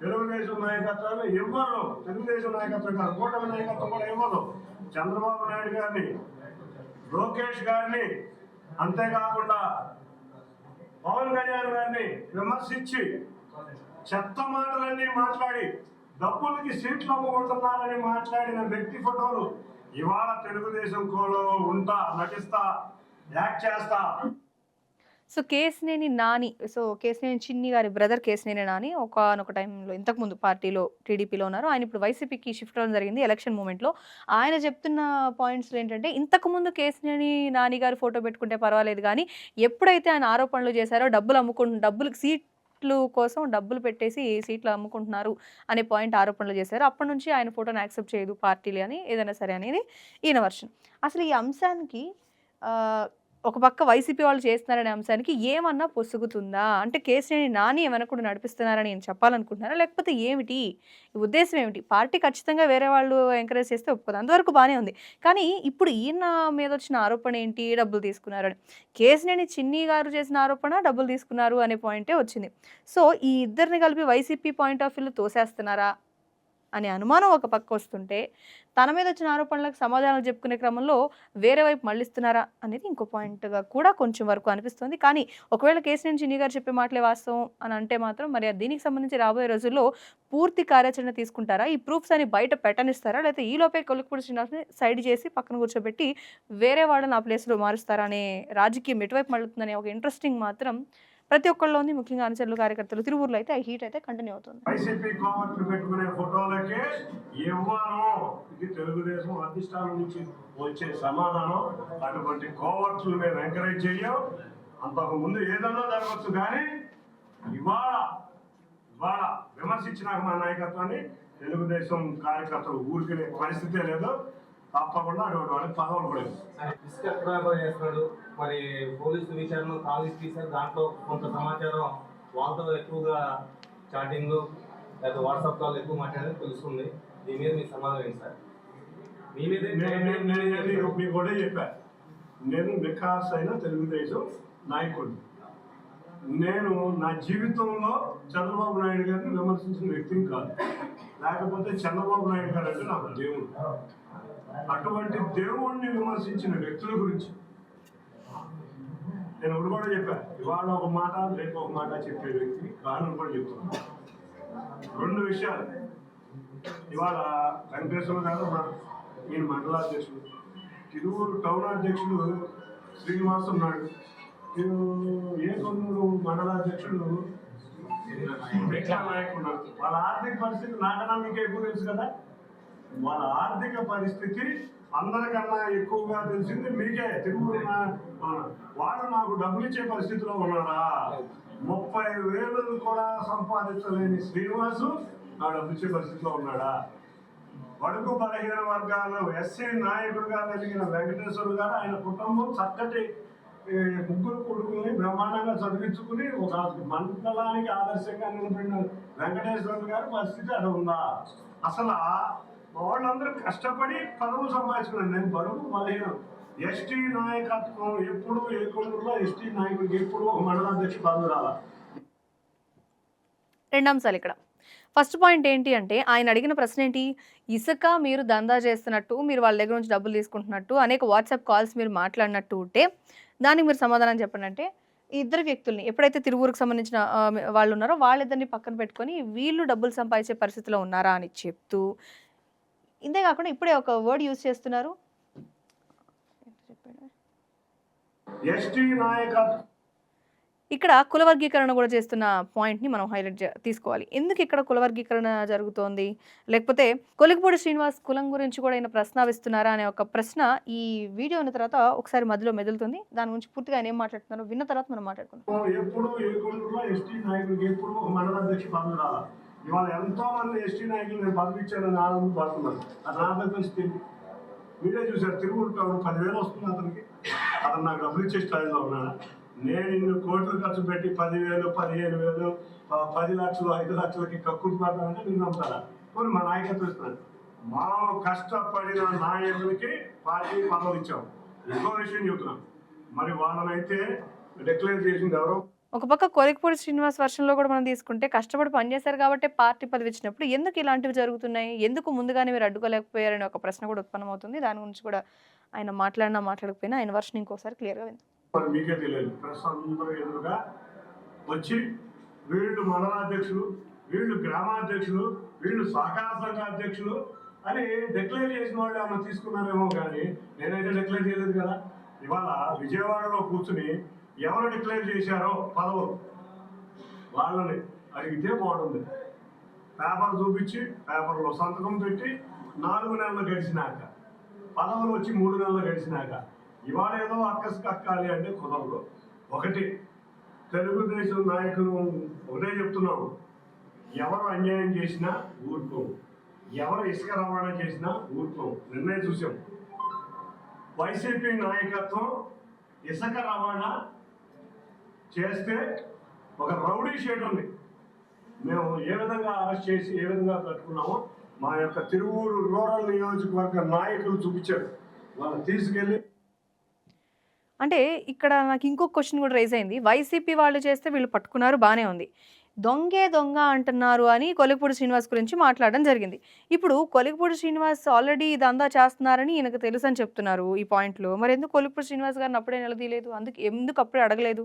తెలుగుదేశం నాయకత్వాలు ఇవ్వరు, తెలుగుదేశం నాయకత్వం కాదు, కూటమి నాయకత్వం కూడా ఇవ్వదు. చంద్రబాబు నాయుడు గారిని, లోకేష్ గారిని, అంతేకాకుండా పవన్ కళ్యాణ్ గారిని విమర్శించి చెత్త మాటలన్నీ మాట్లాడి డబ్బులకి సీట్లు అమ్ముకుంటున్నారని మాట్లాడిన వ్యక్తి ఫోటోలు ఇవాళ తెలుగుదేశం కోలో ఉంటా, నటిస్తా, యాక్ట్ చేస్తా. సో కేశినేని నాని, సో కేశినేని చిన్ని గారి బ్రదర్ కేశినేని నాని ఒకానొక టైంలో ఇంతకుముందు పార్టీలో టీడీపీలో ఉన్నారు. ఆయన ఇప్పుడు వైసీపీకి షిఫ్ట్ అవ్వడం జరిగింది ఎలక్షన్ మూమెంట్‌లో. ఆయన చెప్తున్న పాయింట్స్‌లో ఏంటంటే, ఇంతకుముందు కేశినేని నాని గారు ఫోటో పెట్టుకుంటే పర్వాలేదు గానీ, ఎప్పుడైతే ఆయన ఆరోపణలు చేశారో డబ్బులకి సీట్లు కోసం డబ్బులు పెట్టేసి సీట్లు అమ్ముకుంటున్నారు అనే పాయింట్ ఆరోపణలు చేశారు. అప్పటి నుంచి ఆయన ఫోటోని యాక్సెప్ట్ చేయదు పార్టీలు అని, ఏదైనా సరే అనేది ఈయన వర్షన్. అసలు ఈ అంశానికి ఆహ్, ఒక పక్క వైసీపీ వాళ్ళు చేస్తున్నారనే అంశానికి ఏమన్నా పొసుగుతుందా? అంటే కేశినేని నాని ఏమైనా కూడా నడిపిస్తున్నారని ఈయన చెప్పాలనుకుంటున్నారా? లేకపోతే ఏమిటి? ఈ ఉద్దేశ్యం ఏమిటి? పార్టీ ఖచ్చితంగా వేరే వాళ్ళు ఎంకరేజ్ చేస్తే ఒప్పుకోదు. అంతవరకు బానే ఉంది. కానీ ఇప్పుడు ఈయన మీదొచ్చిన ఆరోపణ ఏంటి? డబ్బులు తీసుకున్నారని. కేశినేని చిన్ని గారు చేసిన ఆరోపణ డబ్బులు తీసుకున్నారు అనే పాయింటే వచ్చింది. సో, ఈ ఇద్దరిని కలిపి వైసీపీ పాయింట్ ఆఫ్ వ్యూలో తోసేస్తున్నారా అనే అనుమానం ఒక పక్క వస్తుంటే, తన మీద వచ్చిన ఆరోపణలకు సమాధానాలు చెప్పుకునే క్రమంలో వేరే వైపు మళ్ళిస్తున్నారా అనేది ఇంకో పాయింట్‌గా కూడా కొంచెం వరకు అనిపిస్తుంది. కానీ ఒకవేళ కేశినేని చిన్ని గారు చెప్పే మాటలే వాస్తవం అని అంటే మాత్రం మరి దీనికి సంబంధించి రాబోయే రోజుల్లో పూర్తి కార్యాచరణ తీసుకుంటారా? ఈ ప్రూఫ్స్ అని బయట పెట్టనిస్తారా? లేకపోతే ఈలోపే కొలిక్పూడి శ్రీనివాస్‌ని సైడ్ చేసి పక్కన కూర్చోబెట్టి వేరే వాళ్ళని ఆ ప్లేస్‌లో మారుస్తారా అనే రాజకీయం ఎటువైపు మళ్ళుతుందనే ఒక ఇంట్రెస్టింగ్ మాత్రం ప్రతి ఒక్కళ్ళలో ఉంది. ముఖ్యంగా అనుచరులు, కార్యకర్తలు తిరువూరులో అయితే ఆ హీట్ అయితే కంటిన్యూ అవుతుంది. వైసీపీ కోవర్ట్లు పెట్టుకునే ఫోటోలకే ఇవ్వను, ఇది తెలుగుదేశం అధిష్టానం నుంచి వచ్చే సమాధానం. అటువంటి కోవర్ట్లు మేము ఎంకరేజ్ చేయం. అంతకు ముందు ఏదన్నా జరగచ్చు, కానీ ఇవాళ విమర్శించిన మా నాయకత్వాన్ని తెలుగుదేశం కార్యకర్తలు ఊరికే పరిస్థితే లేదు. తప్పకుండా అటువంటి వాళ్ళకి పదవులు కూడా ఇసుక వ్యాపారం చేస్తున్నాడు. మరి పోలీసు విచారణ కాలేజ్ తీశారు. దాంట్లో కొంత సమాచారం వాళ్ళతో ఎక్కువగా చాటింగ్ లేదా వాట్సాప్ కాల్ ఎక్కువ మాట్లాడేది తెలుస్తుంది. దీని మీద మీ సమాధానం ఏంటి సార్? మీ మీద మీకు కూడా చెప్పా, నేను వికాస్ అయిన తెలుగుదేశం నాయకుడు. నేను నా జీవితంలో చంద్రబాబు నాయుడు గారిని విమర్శించిన వ్యక్తిని కాదు. లేకపోతే చంద్రబాబు నాయుడు గారు అంటే నాకు దేవుడు. అటువంటి దేవుణ్ణి విమర్శించిన వ్యక్తుల గురించి నేను ఒకటి కూడా చెప్పా, ఇవాళ ఒక మాట రేపు ఒక మాట చెప్పే వ్యక్తి కారణం కూడా చెప్తున్నాను. రెండు విషయాలు. ఇవాళ వెంకటేశ్వర గారు ఈయన మండలాధ్యక్షుడు, తిరువూరు టౌన్ అధ్యక్షుడు శ్రీనివాస్ ఉన్నాడు, ఏకొన్నూరు మండలాధ్యక్షుడు నాయకుడు ఉన్నారు. వాళ్ళ ఆర్థిక పరిస్థితి నాకన్నా మీకు ఎక్కువ తెలుసు కదా. వాళ్ళ ఆర్థిక పరిస్థితి అందరికన్నా ఎక్కువగా తెలిసింది మీకే. తిరుమల వాడు నాకు డబ్బులు ఇచ్చే పరిస్థితిలో ఉన్నారా? 30,000 కూడా సంపాదించలేని శ్రీనివాసు నా డబ్బులు ఇచ్చే పరిస్థితిలో ఉన్నాడా? బడుగు బలహీన వర్గాలు ఎస్సీ నాయకుడుగా కలిగిన వెంకటేశ్వర గారు, ఆయన కుటుంబం చక్కటి ముగ్గురు కొడుకుని బ్రహ్మాండంగా చదివించుకుని ఒక మండలానికి ఆదర్శంగా నిలబడిన వెంకటేశ్వర గారి పరిస్థితి అది ఉందా? అసలు వాళ్ళందరూ కష్టపడి పదవులు సంపాదించుకున్నారు. నేను బడుగు బలహీనం ఎస్టీ నాయకత్వం ఎప్పుడు ఏ కొడుకులో ఎస్టీ నాయకుడికి ఎప్పుడు ఒక మండలాధ్యక్షుడు పదవి రాలా. రెండు అంశాలు ఇక్కడ. ఫస్ట్ పాయింట్ ఏంటి అంటే, ఆయన అడిగిన ప్రశ్న ఏంటి? ఇసుక మీరు దందా చేస్తున్నట్టు, మీరు వాళ్ళ దగ్గర నుంచి డబ్బులు తీసుకుంటున్నట్టు, అనేక వాట్సాప్ కాల్స్ మీరు మాట్లాడినట్టు ఉంటే దానికి మీరు సమాధానం చెప్పండి అంటే, ఈ ఇద్దరు వ్యక్తుల్ని ఎప్పుడైతే తిరువూరుకు సంబంధించిన వాళ్ళు ఉన్నారో వాళ్ళిద్దరిని పక్కన పెట్టుకొని వీళ్ళు డబ్బులు సంపాదించే పరిస్థితిలో ఉన్నారా అని చెప్తూ, ఇంతే కాకుండా ఇప్పుడే ఒక వర్డ్ యూజ్ చేస్తున్నారు. ఎస్టీ నాయకత్వం ఇక్కడ కుల వర్గీకరణ కూడా చేస్తున్న పాయింట్ని మనం హైలైట్ తీసుకోవాలి. ఎందుకు ఇక్కడ కుల వర్గీకరణ జరుగుతోంది? లేకపోతే కొలిక్పూడి శ్రీనివాస్ కులం గురించి కూడా ఆయన ప్రస్తావిస్తున్నారా అనే ఒక ప్రశ్న ఈ వీడియో ఉన్న తర్వాత ఒకసారి మధ్యలో మెదులుతుంది. దాని గురించి పూర్తిగా ఆయన ఏం మాట్లాడుతున్నారో విన్న తర్వాత మనం మాట్లాడుకుందాం. ఎప్పుడు ఏ కొడుకులో ఎస్టీ నాయకుడికి ఎప్పుడు ఒక మండలాధ్యక్ష పదవి రాలా. ఇవాళ ఎంతో మంది ఎస్టీ నాయకులు నేను పదవి ఇచ్చానని ఆనందపడుతున్నారు. అది నా పరిస్థితి మీరే చూసారు. తిరువూరు టౌన్ 10,000 వస్తుంది అతనికి. అతను నాకు డబ్బులు ఇచ్చే స్థాయిలో ఉన్నాడు. నేను ఇన్ని కోట్లు ఖర్చు పెట్టి 10,000, 15,000, 10 లక్షలు, 5 లక్షలకి కక్కులు పడతానంటే నేను నమ్ముతారా? మరి మా నాయకత్వం ఇస్తున్నాను. మా కష్టపడిన నాయకులకి పార్టీ పదవులు ఇచ్చాం. ఇంకో విషయం చెబుతున్నాం, మరి వాళ్ళనైతే డిక్లేర్ చేసింది ఎవరో. ఒక పక్క కొలిక్పూడి శ్రీనివాస్ వర్షంలో కూడా మనం తీసుకుంటే కష్టపడి పనిచేశారు కాబట్టి పార్టీ పదవి ఇచ్చినప్పుడు ఎందుకు ఇలాంటివి జరుగుతున్నాయి, ఎందుకు ముందుగానే మీరు అడ్డుకోలేకపోయారనే ఒక ప్రశ్న కూడా ఉత్పన్నమవుతుంది. దాని గురించి కూడా ఆయన మాట్లాడకపోయినా ఆయన వర్షన్ ఇంకోసారి క్లియర్గా విందాం. మీకే తెలియదు, ప్రెస్ అందరూ ఎదురుగా వచ్చి వీళ్ళు మండలాధ్యక్షులు, వీళ్ళు గ్రామాధ్యక్షులు, వీళ్ళు సహకార సంఘ అధ్యక్షులు అని డిక్లేర్ చేసిన వాళ్ళు ఏమన్నా తీసుకున్నారేమో, కానీ నేనైతే డిక్లేర్ చేయలేదు కదా. ఇవాళ విజయవాడలో కూర్చుని ఎవరు డిక్లేర్ చేశారో పదవులు వాళ్ళని అడిగితే బాగుంటుంది. పేపర్ చూపించి పేపర్లో సంతకం పెట్టి 4 నెలలు గడిచినాక, పదవులు వచ్చి 3 నెలలు గడిచినాక ఇవాళ ఏదో అక్కసు కక్కాలి అంటే కుదరదు. ఒకటి, తెలుగుదేశం నాయకులు ఒకటే చెప్తున్నాము, ఎవరు అన్యాయం చేసినా ఊరుకోం, ఎవరు ఇసుక రవాణా చేసినా ఊరుకోం. నిన్నే చూసాం, వైసీపీ నాయకత్వం ఇసుక రవాణా చేస్తే ఒక రౌడీ షీట్ ఉంది, మేము ఏ విధంగా అరెస్ట్ చేసి ఏ విధంగా కట్టుకున్నామో మా యొక్క తిరువూరు రూరల్ నియోజకవర్గ నాయకులు చూపించారు. వాళ్ళు తీసుకెళ్ళి అంటే ఇక్కడ నాకు ఇంకొక క్వశ్చన్ కూడా రైజ్ అయింది. వైసీపీ వాళ్ళు చేస్తే వీళ్ళు పట్టుకున్నారు, బాగానే ఉంది. దొంగే దొంగ అంటున్నారు అని కొలికపూడి శ్రీనివాస్ గురించి మాట్లాడడం జరిగింది. ఇప్పుడు కొలికపూడి శ్రీనివాస్ ఆల్రెడీ ఇదంతా చేస్తున్నారని ఈయనకు తెలుసు అని చెప్తున్నారు ఈ పాయింట్లో. మరి ఎందుకు కొలికపూడి శ్రీనివాస్ గారిని అప్పుడే నిలదీయలేదు? ఎందుకు అప్పుడే అడగలేదు?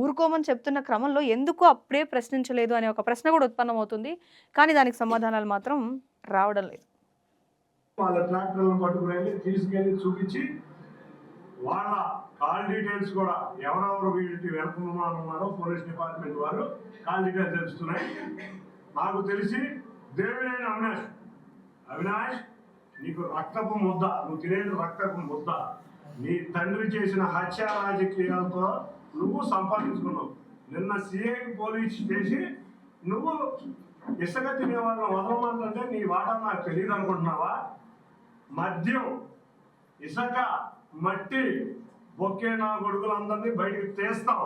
ఊరుకోమని చెప్తున్న క్రమంలో ఎందుకు అప్పుడే ప్రశ్నించలేదు అనే ఒక ప్రశ్న కూడా ఉత్పన్నమవుతుంది. కానీ దానికి సమాధానాలు మాత్రం రావడం లేదు. వాళ్ళ ట్రాక్టర్లను పట్టుకుని తీసుకెళ్ళి చూపించి వాళ్ళ కాల్ డీటెయిల్స్ కూడా ఎవరెవరు వీటి వెనుకున్నారో పోలీస్ డిపార్ట్మెంట్ వారు కాల్ డీటెయిల్స్ తెలుస్తున్నాయి. నాకు తెలిసి దేవినేని అవినాష్ నీకు రక్తపు ముద్ద, నువ్వు తినేది రక్తపు ముద్ద. నీ తండ్రి చేసిన హత్య రాజకీయాలతో నువ్వు సంపాదించుకున్నావు. నిన్న సిఐకి పోలీస్ చేసి నువ్వు ఇసుక తినే వాళ్ళని వదలమంటే నీ వాటా నాకు తెలియదు అనుకుంటున్నావా? మద్యం, ఇసుక, మట్టి, బొక్కే నా కొడుకులందరినీ బయటకు తీస్తాం.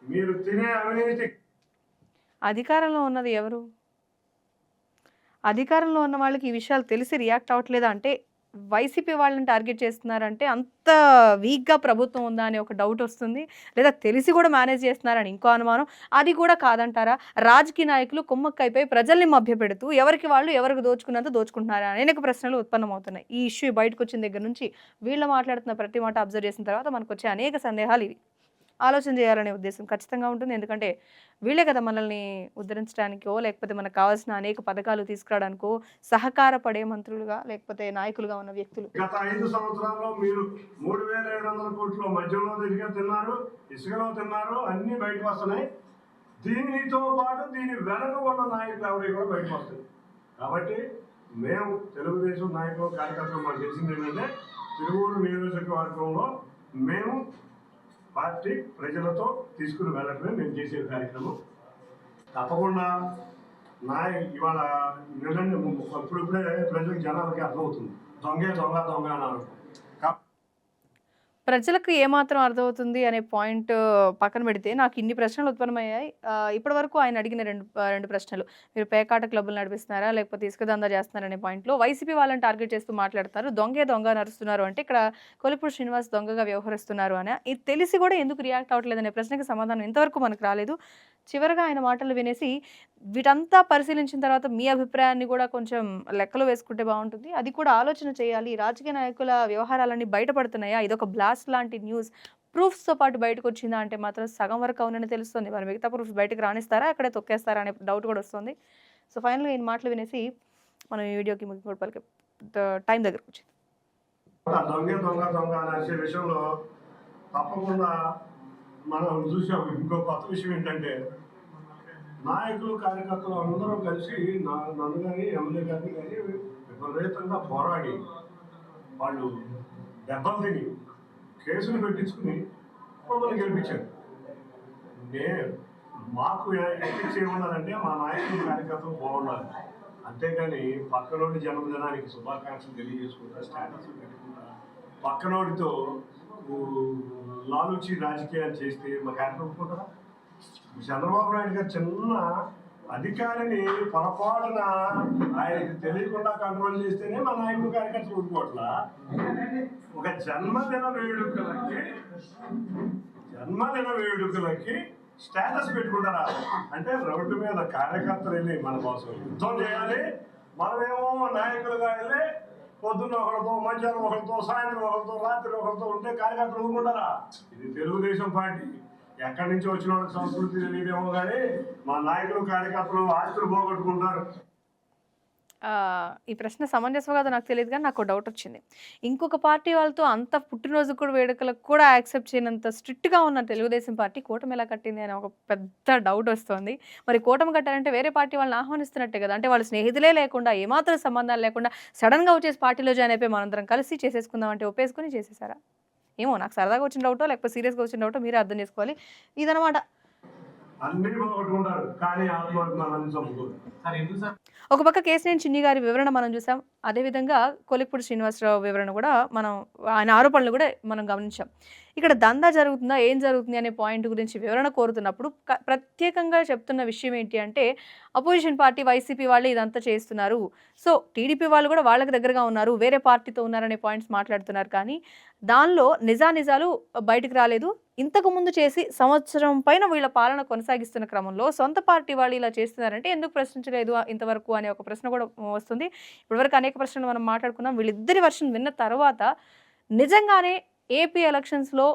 మీరు తినే అవినీతి. అధికారంలో ఉన్నది ఎవరు? అధికారంలో ఉన్న వాళ్ళకి ఈ విషయాలు తెలిసి రియాక్ట్ అవ్వట్లేదా? అంటే వైసీపీ వాళ్ళని టార్గెట్ చేస్తున్నారంటే అంత వీక్గా ప్రభుత్వం ఉందా అనే ఒక డౌట్ వస్తుంది. లేదా తెలిసి కూడా మేనేజ్ చేస్తున్నారని ఇంకో అనుమానం. అది కూడా కాదంటారా? రాజకీయ నాయకులు కుమ్మక్కైపోయి ప్రజల్ని మభ్యపెడుతూ ఎవరికి వాళ్ళు ఎవరికి దోచుకున్నంత దోచుకుంటున్నారా అనేక ప్రశ్నలు ఉత్పన్నమవుతున్నాయి. ఈ ఇష్యూ బయటకు వచ్చిన దగ్గర నుంచి వీళ్ళు మాట్లాడుతున్న ప్రతి మాట అబ్జర్వ్ చేసిన తర్వాత మనకు వచ్చే అనేక సందేహాలు ఇవి. ఆలోచన చేయాలనే ఉద్దేశం ఖచ్చితంగా ఉంటుంది. ఎందుకంటే వీళ్ళే కదా మనల్ని ఉద్ధరించడానికో లేకపోతే మనకు కావాల్సిన అనేక పథకాలు తీసుకురావడానికో సహకారపడే మంత్రులుగా లేకపోతే నాయకులుగా ఉన్న వ్యక్తులు. గత 5 సంవత్సరాల్లో మీరు 3,700 కోట్ల మధ్యలో తిన్నారు, ఇసుకలో తిన్నారు, అన్ని బయటకు వస్తున్నాయి. దీనితో పాటు దీని వెనక ఉన్న నాయకులు ఎవరి కూడా బయటకు వస్తుంది. కాబట్టి మేము తెలుగుదేశం నాయకులు కార్యకర్తలు మాకు తెలిసింది ఏంటంటే తిరువూరు నియోజకవర్గంలో మేము పార్టీ ప్రజలతో తీసుకుని వెళ్ళడమే మేము చేసే కార్యక్రమం. తప్పకుండా ఇవాళ నిజంగా ఇప్పుడిప్పుడే ప్రజలకు జనాలకి అర్థమవుతుంది దొంగ దొంగ దొంగ అన్నారు. ప్రజలకు ఏమాత్రం అర్థమవుతుంది అనే పాయింట్ పక్కన పెడితే నాకు ఇన్ని ప్రశ్నలు ఉత్పన్నమయ్యాయి. ఇప్పటి వరకు ఆయన అడిగిన రెండు ప్రశ్నలు, మీరు పేకాట క్లబ్బులు నడిపిస్తున్నారా లేకపోతే ఇసుక దందా చేస్తున్నారనే పాయింట్లో వైసీపీ వాళ్ళని టార్గెట్ చేస్తూ మాట్లాడతారు. దొంగే దొంగ నరుస్తున్నారు అంటే ఇక్కడ కొలికపూడి శ్రీనివాస్ దొంగగా వ్యవహరిస్తున్నారు అని ఇది తెలిసి కూడా ఎందుకు రియాక్ట్ అవ్వట్లేదు అనే ప్రశ్నకి సమాధానం ఇంతవరకు మనకు రాలేదు. చివరిగా ఆయన మాటలు వినేసి వీటంతా పరిశీలించిన తర్వాత మీ అభిప్రాయాన్ని కూడా కొంచెం లెక్కలో వేసుకుంటే బాగుంటుంది. అది కూడా ఆలోచన చేయాలి. రాజకీయ నాయకుల వ్యవహారాలన్నీ బయటపడుతున్నాయా? ఇదొక బ్లాస్ట్ లాంటి న్యూస్ ప్రూఫ్స్తో పాటు బయటకు వచ్చిందా అంటే మాత్రం సగం వరకు అవునని తెలుస్తుంది. మరి మిగతా ప్రూఫ్స్ బయటకు రానిస్తారా, అక్కడే తొక్కేస్తారా అనే డౌట్ కూడా వస్తుంది. సో ఫైనల్గా ఈయన మాటలు వినేసి మనం ఈ వీడియోకి ముగింపుకి టైం దగ్గరకు వచ్చింది. దొంగ దొంగ దొంగ అనే విషయంలో తప్పకుండా మనం చూసాం. ఇంకో కొత్త విషయం ఏంటంటే నాయకులు కార్యకర్తలు అందరూ కలిసి నన్ను కానీ ఎమ్మెల్యే గారిని కానీ విపరీతంగా పోరాడి వాళ్ళు దెబ్బలు తిని కేసులు పెట్టించుకుని మమ్మల్ని గెలిపించారు. మాకు ఎథిక్స్ ఏమన్నదంటే మా నాయకులు కార్యకర్తలు బాగుండాలి, అంతేగాని పక్కనోడి జన్మదినానికి శుభాకాంక్షలు తెలియజేసుకుంటా స్టాటస్ పెట్టుకుంటా పక్కనోడితో లాలూచి రాజకీయాలు చేస్తే మా కార్యక్రమం ఒప్పుకుంటారా? చంద్రబాబు నాయుడు గారు చిన్న అధికారిని పొరపాటున ఆయనకి తెలియకుండా కంట్రోల్ చేస్తేనే మా నాయకుడు కార్యకర్తలు ఒప్పుకోవట్లా. ఒక జన్మదిన వేడుకలకి స్టేటస్ పెట్టుకుంటారా అంటే రోడ్డు మీద కార్యకర్తలు వెళ్ళి మన కోసం యుద్ధం చేయాలి, మనమేమో నాయకులుగా వెళ్ళి పొద్దున్న ఒకరితో, మధ్యాహ్నం ఒకరితో, సాయంత్రం ఒకరితో, రాత్రి ఒకరితో ఉంటే కార్యకర్తలు ఒప్పుకుంటారా? ఇది తెలుగుదేశం పార్టీ. ఎక్కడి నుంచి వచ్చిన వాళ్ళకి సంస్కృతి తెలియదేమో కానీ మా నాయకులు కార్యకర్తలు ఆస్తులు పోగొట్టుకుంటారు. ఈ ప్రశ్న సమంజసం కాదో నాకు తెలియదు కానీ నాకు డౌట్ వచ్చింది. ఇంకొక పార్టీ వాళ్ళతో అంత పుట్టినరోజు కూడా వేడుకలకు కూడా యాక్సెప్ట్ చేయనంత స్ట్రిక్ట్‌గా ఉన్న తెలుగుదేశం పార్టీ కూటమి ఎలా కట్టింది అని ఒక పెద్ద డౌట్ వస్తోంది. మరి కూటమి కట్టారంటే వేరే పార్టీ వాళ్ళని ఆహ్వానిస్తున్నట్టే కదా! అంటే వాళ్ళ స్నేహితులే లేకుండా, ఏమాత్రం సంబంధాలు లేకుండా సడెన్‌గా వచ్చేసి పార్టీలో జాయిన్ అయిపోయి మనందరం కలిసి చేసేసుకుందాం అంటే ఒప్పేసుకొని చేసేసారా? ఏమో నాకు సరదాగా వచ్చిన డౌటో లేకపోతే సీరియస్‌గా వచ్చిన డౌటో మీరే అర్థం చేసుకోవాలి. ఇదనమాట. అన్ని పోగొట్టుకుంటారు కానీ ఆత్మాభిమానాన్ని చంపుకోరు. ఒక పక్క కేశినేని చిన్ని గారి వివరణ మనం చూసాం. అదేవిధంగా కొలిక్పూడి శ్రీనివాసరావు వివరణ కూడా ఆయన ఆరోపణలు కూడా మనం గమనించాం. ఇక్కడ దందా జరుగుతుందా? ఏం జరుగుతుంది? అనే పాయింట్ గురించి వివరణ కోరుతున్నప్పుడు ప్రత్యేకంగా చెప్తున్న విషయం ఏంటి అంటే, అపోజిషన్ పార్టీ వైసీపీ వాళ్ళు ఇదంతా చేస్తున్నారు. సో టీడీపీ వాళ్ళు కూడా వాళ్ళకి దగ్గరగా ఉన్నారు, వేరే పార్టీతో ఉన్నారనే పాయింట్స్ మాట్లాడుతున్నారు. కానీ దానిలో నిజానిజాలు బయటకు రాలేదు. ఇంతకుముందు చేసి సంవత్సరం పైన వీళ్ళ పాలన కొనసాగిస్తున్న క్రమంలో సొంత పార్టీ వాళ్ళు ఇలా చేస్తున్నారంటే ఎందుకు ప్రశ్నించలేదు ఇంతవరకు అనే ఒక ప్రశ్న కూడా వస్తుంది. ఇప్పటివరకు అనేక ప్రశ్నలు మనం మాట్లాడుకున్నాం. వీళ్ళిద్దరి వర్షన్ విన్న తర్వాత నిజంగానే ఏపీ ఎలక్షన్స్‌లో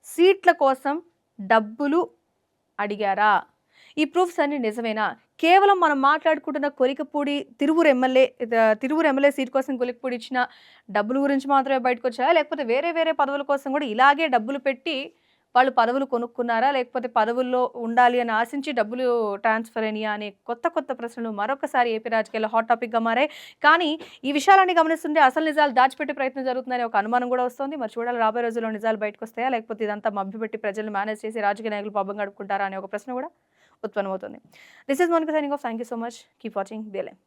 సీట్ల కోసం డబ్బులు అడిగారా? ఈ ప్రూఫ్స్ అన్నీ నిజమేనా? కేవలం మనం మాట్లాడుకుంటున్న తిరువూరు ఎమ్మెల్యే సీట్ కోసం కొలికపూడి ఇచ్చిన డబ్బుల గురించి మాత్రమే బయటకొచ్చాయా? లేకపోతే వేరే వేరే పదవుల కోసం కూడా ఇలాగే డబ్బులు పెట్టి వాళ్ళు పదవులు కొనుక్కున్నారా? లేకపోతే పదవుల్లో ఉండాలి అని ఆశించి డబ్బులు ట్రాన్స్‌ఫర్ అయినాయా? అనే కొత్త ప్రశ్నలు మరొకసారి ఏపీ రాజకీయాల్లో హాట్ టాపిక్‌గా మారాయి. కానీ ఈ విషయాలన్నీ గమనిస్తుంటే అసలు నిజాలు దాచిపెట్టే ప్రయత్నం జరుగుతుందనే ఒక అనుమానం కూడా వస్తుంది. మరి చూడాలి రాబోయే రోజుల్లో నిజాలు బయటకొస్తాయా? లేకపోతే ఇదంతా మభ్యపెట్టి ప్రజల్ని మేనేజ్ చేసి రాజకీయ నాయకులు పబ్బం గడుపుకుంటారా? అనే ఒక ప్రశ్న కూడా ఉత్పన్నమవుతుంది. This is Monika signing off. Thank you so much. Keep watching BLM.